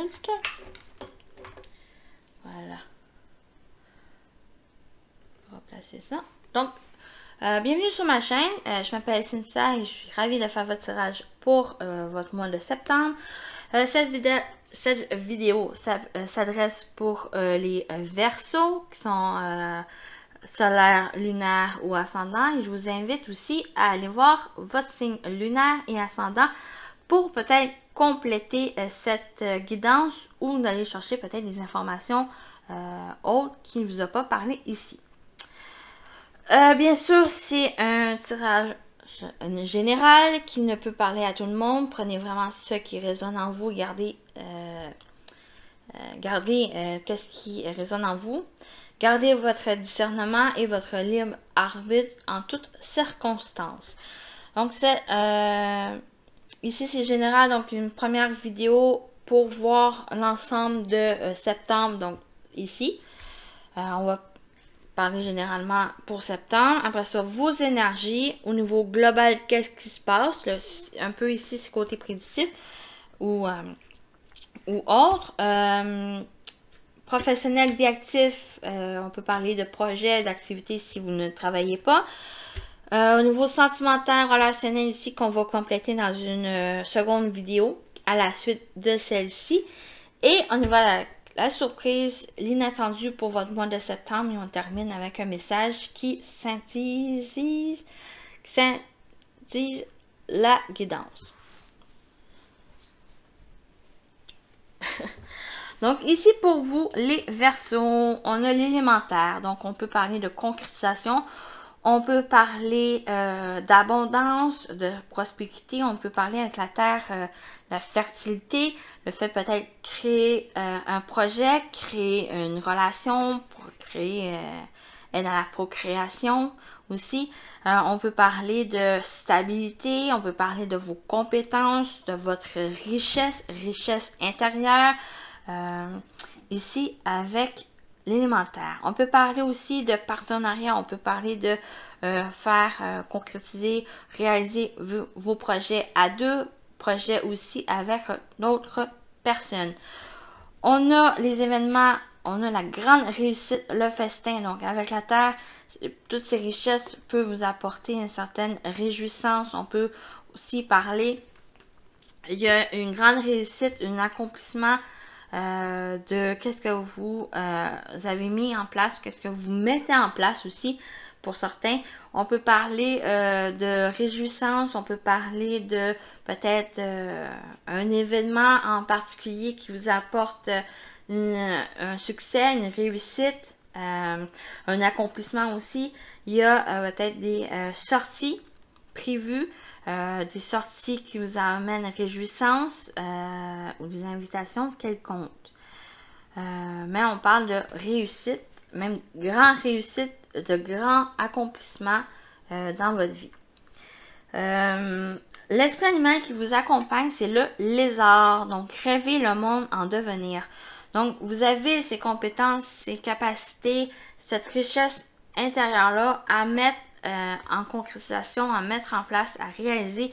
minutes. Voilà. On va placer ça. Donc, bienvenue sur ma chaîne. Je m'appelle Cynthia et je suis ravie de faire votre tirage pour votre mois de septembre. Cette vidéo s'adresse pour les Verseaux qui sont solaire, lunaire ou ascendant, et je vous invite aussi à aller voir votre signe lunaire et ascendant pour peut-être compléter cette guidance ou d'aller chercher peut-être des informations autres qui ne vous a pas parlé ici. Bien sûr, c'est un tirage général qui ne peut parler à tout le monde. Prenez vraiment ce qui résonne en vous, gardez qu'est-ce qui résonne en vous. Gardez votre discernement et votre libre arbitre en toutes circonstances. Donc, ici, c'est général. Donc, une première vidéo pour voir l'ensemble de septembre. Donc, ici, on va parler généralement pour septembre. Après ça, vos énergies. Au niveau global, qu'est-ce qui se passe? Un peu ici, c'est côté prédictif ou autre. Professionnel, vie actif, on peut parler de projets, d'activités si vous ne travaillez pas. Au niveau sentimental, relationnel ici, qu'on va compléter dans une seconde vidéo à la suite de celle-ci. Et on y va à la surprise, l'inattendu pour votre mois de septembre. Et on termine avec un message qui synthétise la guidance. Donc, ici, pour vous, les Verseaux, on a l'élémentaire. Donc, on peut parler de concrétisation. On peut parler d'abondance, de prospérité. On peut parler avec la terre, la fertilité. Le fait peut-être créer un projet, créer une relation, pour créer aide à la procréation aussi. On peut parler de stabilité. On peut parler de vos compétences, de votre richesse intérieure. Ici avec l'élémentaire. On peut parler aussi de partenariat, on peut parler de faire concrétiser, réaliser vos projets à deux, projets aussi avec d'autres personnes. On a les événements, on a la grande réussite, le festin, donc avec la terre, toutes ces richesses peuvent vous apporter une certaine réjouissance. On peut aussi parler, il y a une grande réussite, un accomplissement de qu'est-ce que vous avez mis en place, qu'est-ce que vous mettez en place aussi pour certains. On peut parler de réjouissance, on peut parler de peut-être un événement en particulier qui vous apporte un succès, une réussite, un accomplissement aussi. Il y a peut-être des sorties prévues. Des sorties qui vous amènent réjouissance ou des invitations quelconques. Mais on parle de réussite, même grande réussite, de grands accomplissements dans votre vie. L'esprit animal qui vous accompagne, c'est le lézard. Donc, rêver le monde en devenir. Donc, vous avez ces compétences, ces capacités, cette richesse intérieure-là à mettre en concrétisation, à mettre en place, à réaliser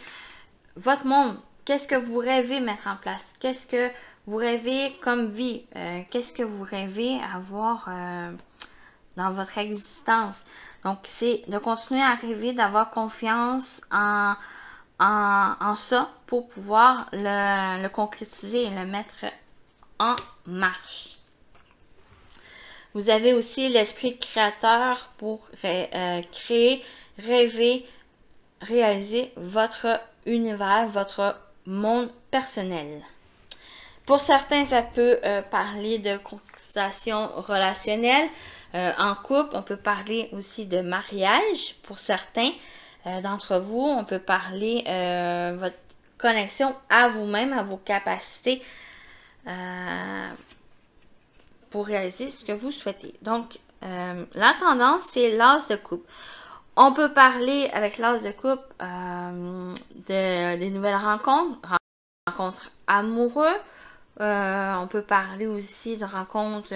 votre monde. Qu'est-ce que vous rêvez mettre en place? Qu'est-ce que vous rêvez comme vie? Qu'est-ce que vous rêvez avoir dans votre existence? Donc, c'est de continuer à rêver, d'avoir confiance en ça pour pouvoir le concrétiser et le mettre en marche. Vous avez aussi l'esprit créateur pour créer, rêver, réaliser votre univers, votre monde personnel. Pour certains, ça peut parler de concrétisation relationnelle. En couple, on peut parler aussi de mariage pour certains d'entre vous. On peut parler de votre connexion à vous-même, à vos capacités pour réaliser ce que vous souhaitez. Donc, la tendance, c'est l'as de coupe. On peut parler avec l'as de coupe des nouvelles rencontres amoureuses. On peut parler aussi de rencontres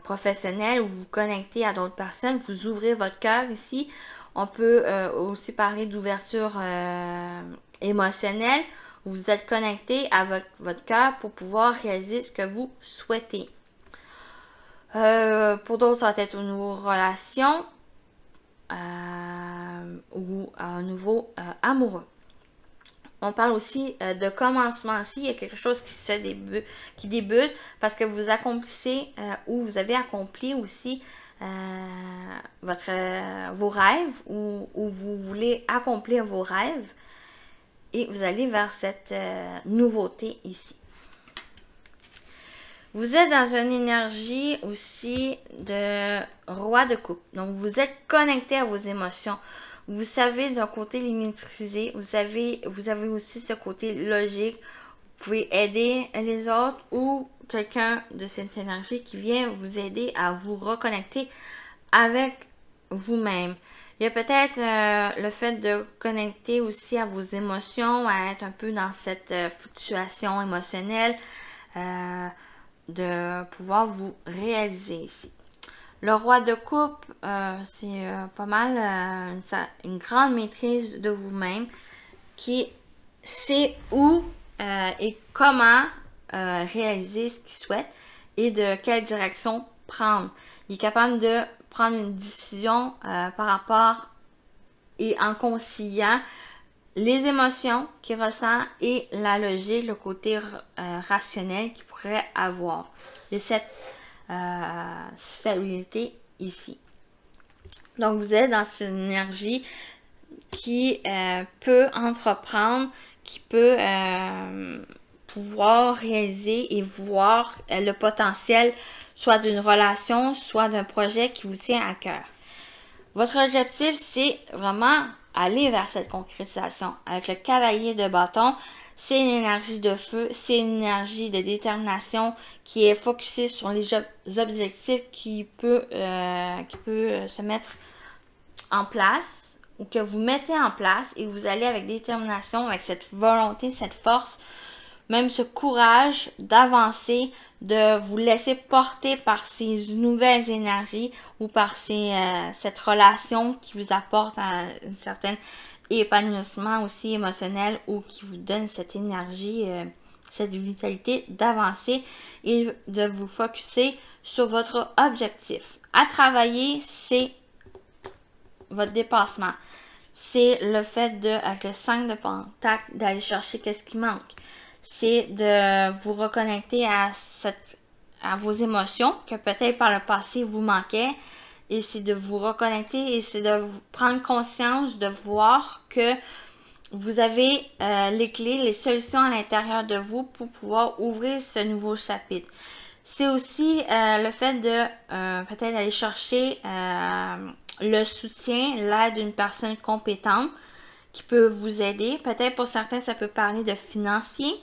professionnelles où vous vous connectez à d'autres personnes, vous ouvrez votre cœur ici. On peut aussi parler d'ouverture émotionnelle Vous êtes connecté à votre cœur pour pouvoir réaliser ce que vous souhaitez. Pour d'autres, ça va être au niveau relation ou un nouveau amoureux. On parle aussi de commencement ici. Il y a quelque chose qui débute parce que vous accomplissez ou vous avez accompli aussi vos rêves ou vous voulez accomplir vos rêves et vous allez vers cette nouveauté ici. Vous êtes dans une énergie aussi de roi de coupe. Donc, vous êtes connecté à vos émotions. Vous savez d'un côté les maîtriser. Vous avez aussi ce côté logique. Vous pouvez aider les autres ou quelqu'un de cette énergie qui vient vous aider à vous reconnecter avec vous-même. Il y a peut-être le fait de connecter aussi à vos émotions, à être un peu dans cette fluctuation émotionnelle, de pouvoir vous réaliser ici. Le roi de coupe, c'est pas mal une grande maîtrise de vous-même qui sait où et comment réaliser ce qu'il souhaite et de quelle direction prendre. Il est capable de prendre une décision par rapport et en conciliant les émotions qu'il ressent et la logique, le côté rationnel qu'il pourrait avoir. Il y a cette stabilité ici. Donc, vous êtes dans cette énergie qui peut entreprendre, qui peut pouvoir réaliser et voir le potentiel soit d'une relation, soit d'un projet qui vous tient à cœur. Votre objectif, c'est vraiment aller vers cette concrétisation. Avec le cavalier de bâton, c'est une énergie de feu, c'est une énergie de détermination qui est focusée sur les objectifs qui peut se mettre en place ou que vous mettez en place et vous allez avec détermination, avec cette volonté, cette force, même ce courage d'avancer, de vous laisser porter par ces nouvelles énergies ou par cette relation qui vous apporte un certain épanouissement aussi émotionnel ou qui vous donne cette énergie, cette vitalité d'avancer et de vous focuser sur votre objectif. À travailler, c'est votre dépassement. C'est le fait de, avec le 5 de pentacle, d'aller chercher qu'est-ce qui manque. C'est de vous reconnecter à vos émotions que peut-être par le passé vous manquaient. Et c'est de vous reconnecter et c'est de vous prendre conscience, de voir que vous avez les clés, les solutions à l'intérieur de vous pour pouvoir ouvrir ce nouveau chapitre. C'est aussi le fait de peut-être aller chercher le soutien, l'aide d'une personne compétente qui peut vous aider. Peut-être pour certains, ça peut parler de financier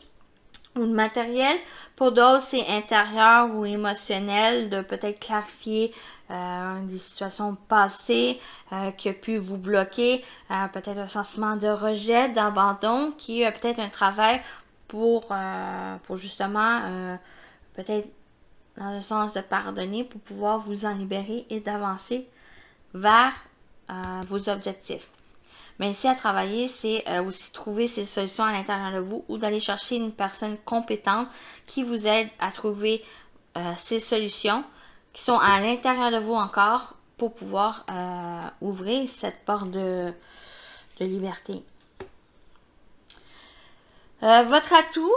ou de matériel. Pour d'autres, c'est intérieur ou émotionnel, de peut-être clarifier des situations passées qui a pu vous bloquer, peut-être un sentiment de rejet, d'abandon, qui est peut-être un travail pour justement peut-être dans le sens de pardonner pour pouvoir vous en libérer et d'avancer vers vos objectifs. Mais ici, à travailler, c'est aussi trouver ces solutions à l'intérieur de vous ou d'aller chercher une personne compétente qui vous aide à trouver ces solutions qui sont à l'intérieur de vous encore pour pouvoir ouvrir cette porte de liberté. Votre atout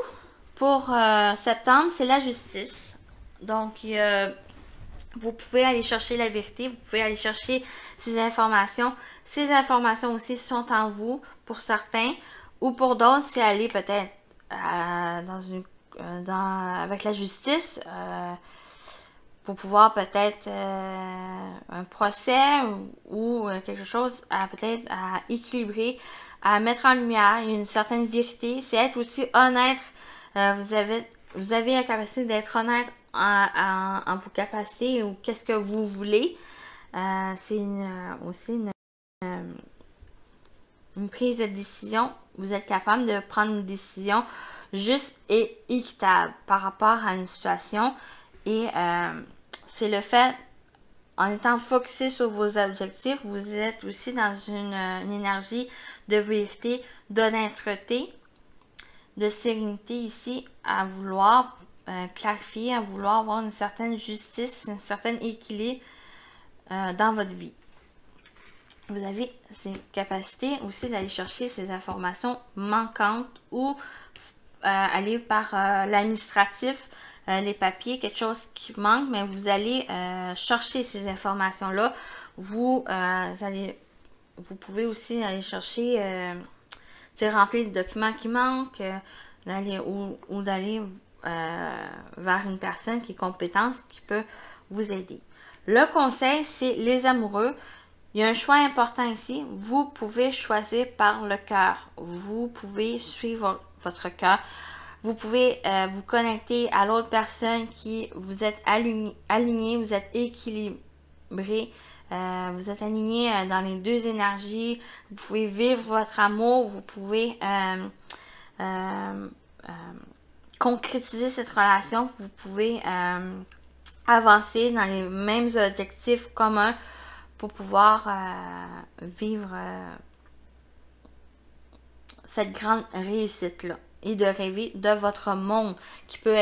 pour septembre, c'est la justice. Donc, vous pouvez aller chercher la vérité, vous pouvez aller chercher ces informations. Ces informations aussi sont en vous pour certains ou pour d'autres, c'est aller peut-être avec la justice pour pouvoir peut-être un procès ou quelque chose à peut-être à équilibrer, à mettre en lumière. Il y a une certaine vérité. C'est être aussi honnête. Vous avez la capacité d'être honnête en vos capacités ou qu'est-ce que vous voulez. C'est aussi une prise de décision. Vous êtes capable de prendre une décision juste et équitable par rapport à une situation. Et c'est le fait, en étant focusé sur vos objectifs, vous êtes aussi dans une énergie de vérité, d'honnêteté. de sérénité ici à vouloir clarifier, à vouloir avoir une certaine justice, un certain équilibre dans votre vie. Vous avez ces capacités aussi d'aller chercher ces informations manquantes ou aller par l'administratif, les papiers, quelque chose qui manque, mais vous allez chercher ces informations-là. Vous pouvez aussi aller chercher, remplir les documents qui manquent, ou d'aller vers une personne qui est compétente, qui peut vous aider. Le conseil, c'est les amoureux. Il y a un choix important ici. Vous pouvez choisir par le cœur. Vous pouvez suivre votre cœur. Vous pouvez vous connecter à l'autre personne qui vous êtes aligné, vous êtes équilibré, vous êtes aligné dans les deux énergies. Vous pouvez vivre votre amour, vous pouvez concrétiser cette relation, vous pouvez avancer dans les mêmes objectifs communs pour pouvoir vivre cette grande réussite-là et de rêver de votre monde qui peut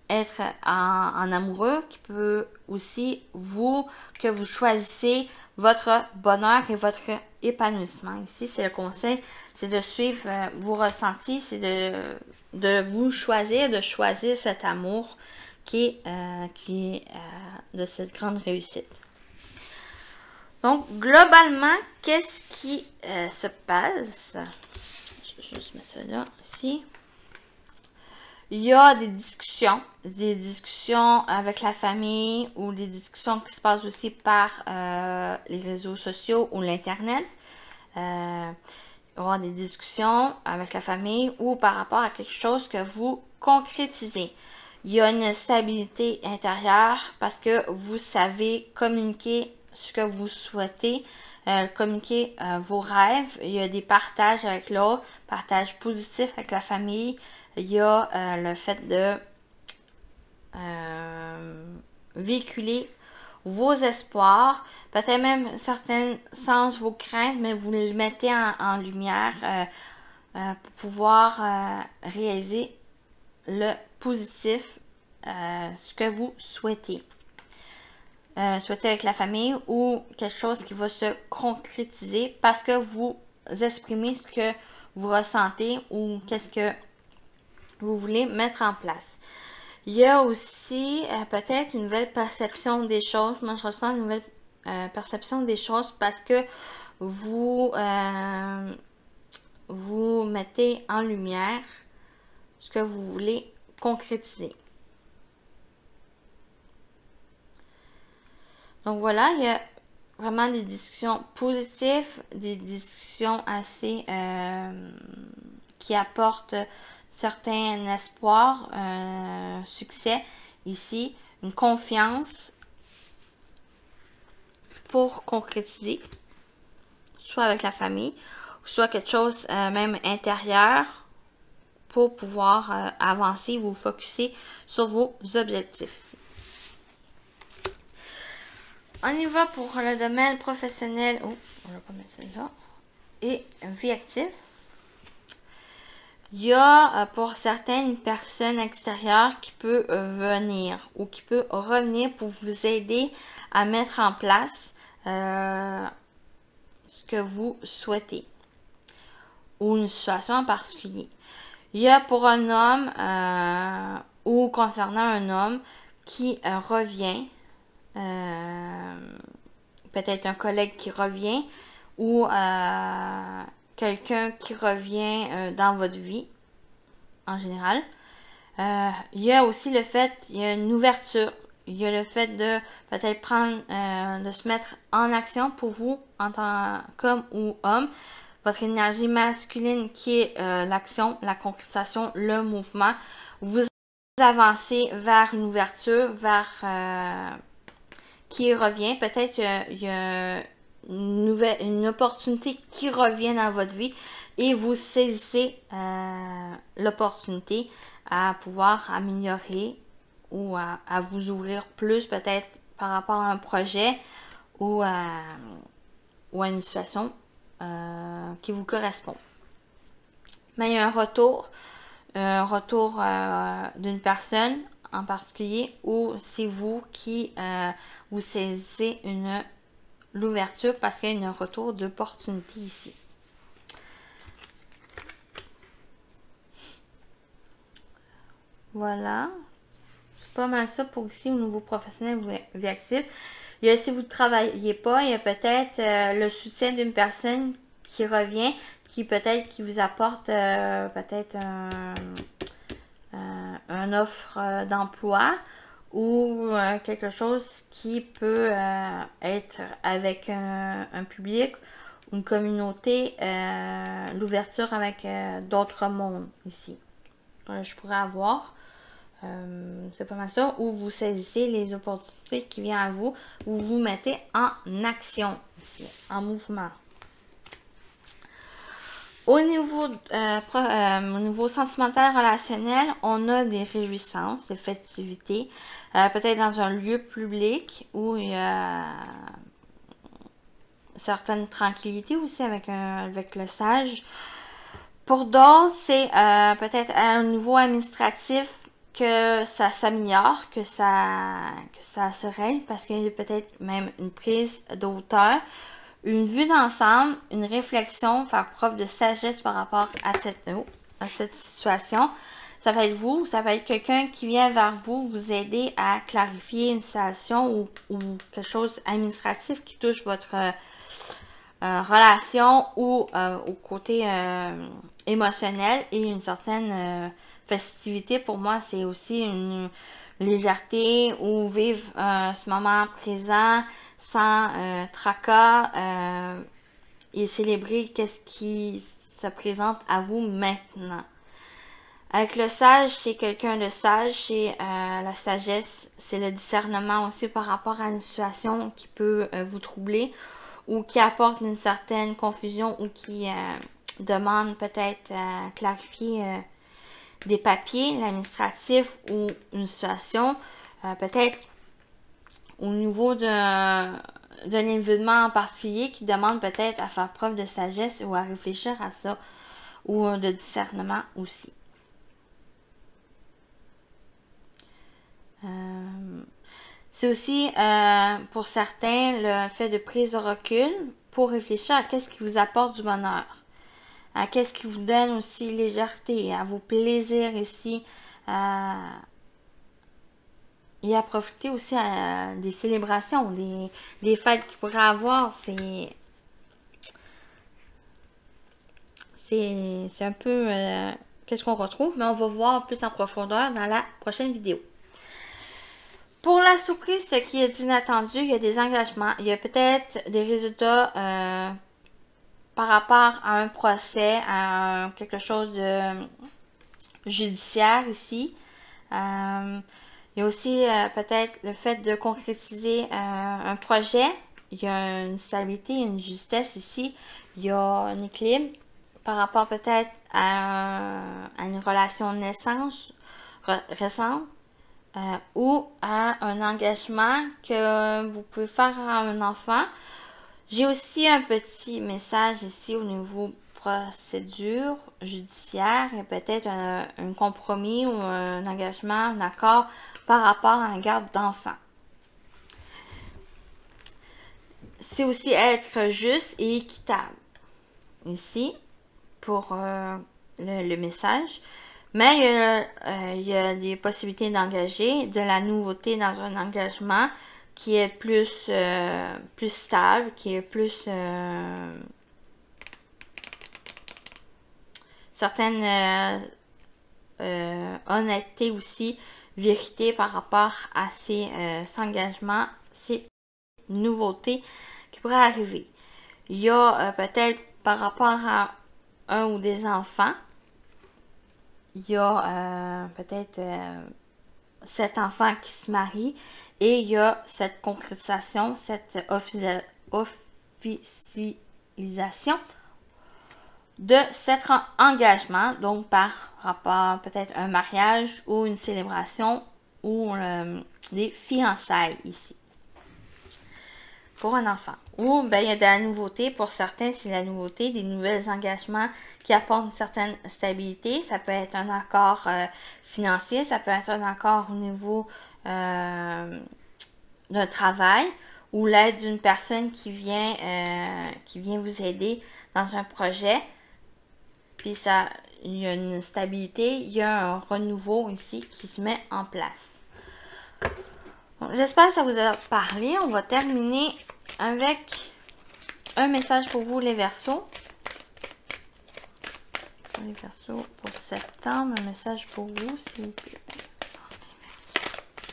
être en amoureux, qui peut aussi que vous choisissez votre bonheur et votre épanouissement. Ici, c'est le conseil, c'est de suivre vos ressentis, c'est de vous choisir, de choisir cet amour qui est de cette grande réussite. Donc, globalement, qu'est-ce qui se passe? Je vais juste mettre ça là, ici. Il y a des discussions avec la famille ou des discussions qui se passent aussi par les réseaux sociaux ou l'Internet. Il va y avoir des discussions avec la famille ou par rapport à quelque chose que vous concrétisez. Il y a une stabilité intérieure parce que vous savez communiquer ce que vous souhaitez, communiquer vos rêves. Il y a des partages avec l'autre, partages positifs avec la famille. Il y a le fait de véhiculer vos espoirs, peut-être même un certain sens vos craintes, mais vous les mettez en lumière pour pouvoir réaliser le positif, ce que vous souhaitez. Souhaiter avec la famille ou quelque chose qui va se concrétiser parce que vous exprimez ce que vous ressentez ou qu'est-ce que vous voulez mettre en place. Il y a aussi peut-être une nouvelle perception des choses. Moi, je ressens une nouvelle perception des choses parce que vous mettez en lumière ce que vous voulez concrétiser. Donc voilà, il y a vraiment des discussions positives, des discussions assez qui apportent certains espoirs, succès ici, une confiance pour concrétiser, soit avec la famille, soit quelque chose même intérieur pour pouvoir avancer, vous focuser sur vos objectifs ici. On y va pour le domaine professionnel. Oh, on va pas mettre celle-là. Et vie active. Il y a pour certaines personnes extérieures qui peut venir ou qui peut revenir pour vous aider à mettre en place ce que vous souhaitez ou une situation en particulier. Il y a pour un homme ou concernant un homme qui revient, peut-être un collègue qui revient ou quelqu'un qui revient dans votre vie en général. Il y a aussi le fait, il y a une ouverture, il y a le fait de peut-être prendre, de se mettre en action pour vous en tant qu'homme ou homme. Votre énergie masculine qui est l'action, la concrétisation, le mouvement. Vous avancez vers une ouverture, vers qui revient. Peut-être il y a une opportunité qui revient dans votre vie et vous saisissez l'opportunité à pouvoir améliorer ou à vous ouvrir plus peut-être par rapport à un projet ou à une situation qui vous correspond. Mais il y a un retour, un retour d'une personne en particulier, ou c'est vous qui vous saisissez l'ouverture parce qu'il y a un retour d'opportunité ici. Voilà. C'est pas mal ça pour ici au niveau professionnel ou vie active. Il y a, si vous ne travaillez pas, il y a peut-être le soutien d'une personne qui revient, qui peut-être qui vous apporte peut-être un offre d'emploi ou quelque chose qui peut être avec un public, une communauté, l'ouverture avec d'autres mondes ici. Je pourrais avoir. C'est pas mal ça, où vous saisissez les opportunités qui viennent à vous, où vous vous mettez en action, ici, en mouvement. Au niveau sentimental relationnel, on a des réjouissances, des festivités, peut-être dans un lieu public où il y a certaine tranquillité aussi avec le sage. Pour d'autres, c'est peut-être à un niveau administratif que ça s'améliore, que ça se règle, parce qu'il y a peut-être même une prise d'auteur, une vue d'ensemble, une réflexion, faire preuve de sagesse par rapport à cette situation. Ça va être vous, ça va être quelqu'un qui vient vers vous, vous aider à clarifier une situation ou quelque chose administratif qui touche votre relation ou au côté émotionnel, et une certaine festivité. Pour moi, c'est aussi une légèreté ou vivre ce moment présent sans tracas et célébrer qu'est-ce qui se présente à vous maintenant. Avec le sage, c'est quelqu'un de sage, c'est la sagesse, c'est le discernement aussi par rapport à une situation qui peut vous troubler ou qui apporte une certaine confusion ou qui demande peut-être clarifier des papiers, l'administratif ou une situation, peut-être au niveau d'un événement en particulier qui demande peut-être à faire preuve de sagesse ou à réfléchir à ça, ou de discernement aussi. C'est aussi pour certains le fait de prise de recul pour réfléchir à qu'est-ce qui vous apporte du bonheur, à qu'est-ce qui vous donne aussi légèreté, à vos plaisirs ici, et à profiter aussi des célébrations, des fêtes qu'il pourrait avoir. C'est un peu qu'est-ce qu'on retrouve, mais on va voir plus en profondeur dans la prochaine vidéo. Pour la surprise, ce qui est inattendu, il y a des engagements, il y a peut-être des résultats par rapport à un procès, à quelque chose de judiciaire ici. Il y a aussi peut-être le fait de concrétiser un projet. Il y a une stabilité, une justesse ici. Il y a un équilibre par rapport peut-être à une relation de naissance récente. Ou à un engagement que vous pouvez faire à un enfant. J'ai aussi un petit message ici au niveau procédure judiciaire et peut-être un compromis ou un engagement, un accord par rapport à un garde d'enfant. C'est aussi être juste et équitable ici pour le message. Mais il y a des possibilités d'engager, de la nouveauté dans un engagement qui est plus stable, qui est plus certaine honnêteté aussi, vérité par rapport à ces engagements, ces nouveautés qui pourraient arriver. Il y a peut-être par rapport à un ou des enfants, il y a peut-être 7 enfants qui se marient et il y a cette concrétisation, cette officialisation de cet engagement, donc par rapport peut-être un mariage ou une célébration ou des fiançailles ici. pour un enfant. Ou ben, il y a de la nouveauté. Pour certains, c'est la nouveauté, des nouveaux engagements qui apportent une certaine stabilité. Ça peut être un accord financier, ça peut être un accord au niveau d'un travail ou l'aide d'une personne qui vient vous aider dans un projet. Puis ça, il y a une stabilité, il y a un renouveau ici qui se met en place. J'espère que ça vous a parlé. On va terminer avec un message pour vous, les Verseaux. Les Verseaux pour septembre, un message pour vous, s'il vous plaît.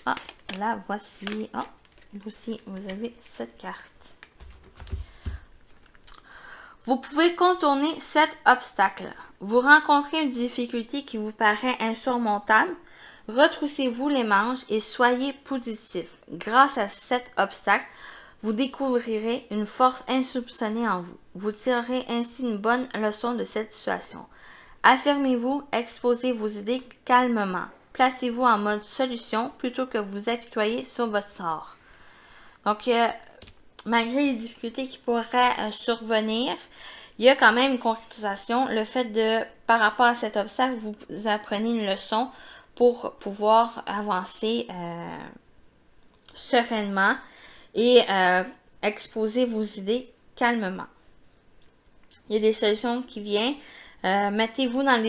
Ah, là, voici. Ah, vous aussi, vous avez cette carte. Vous pouvez contourner cet obstacle. Vous rencontrez une difficulté qui vous paraît insurmontable. Retroussez-vous les manches et soyez positif. Grâce à cet obstacle, vous découvrirez une force insoupçonnée en vous. Vous tirerez ainsi une bonne leçon de cette situation. Affirmez-vous, exposez vos idées calmement. Placez-vous en mode solution plutôt que vous apitoyer sur votre sort. Donc, malgré les difficultés qui pourraient survenir, il y a quand même une concrétisation. Le fait de, par rapport à cet obstacle, vous apprenez une leçon pour pouvoir avancer sereinement et exposer vos idées calmement. Il y a des solutions qui viennent. Mettez-vous dans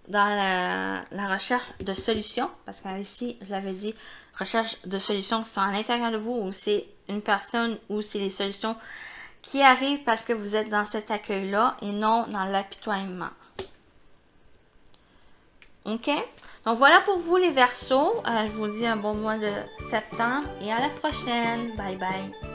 la recherche de solutions, parce qu'ici, je l'avais dit, recherche de solutions qui sont à l'intérieur de vous, ou c'est une personne, ou c'est les solutions qui arrivent parce que vous êtes dans cet accueil-là et non dans l'apitoiement. OK? Donc, voilà pour vous les Verseaux. Je vous dis un bon mois de septembre et à la prochaine. Bye bye.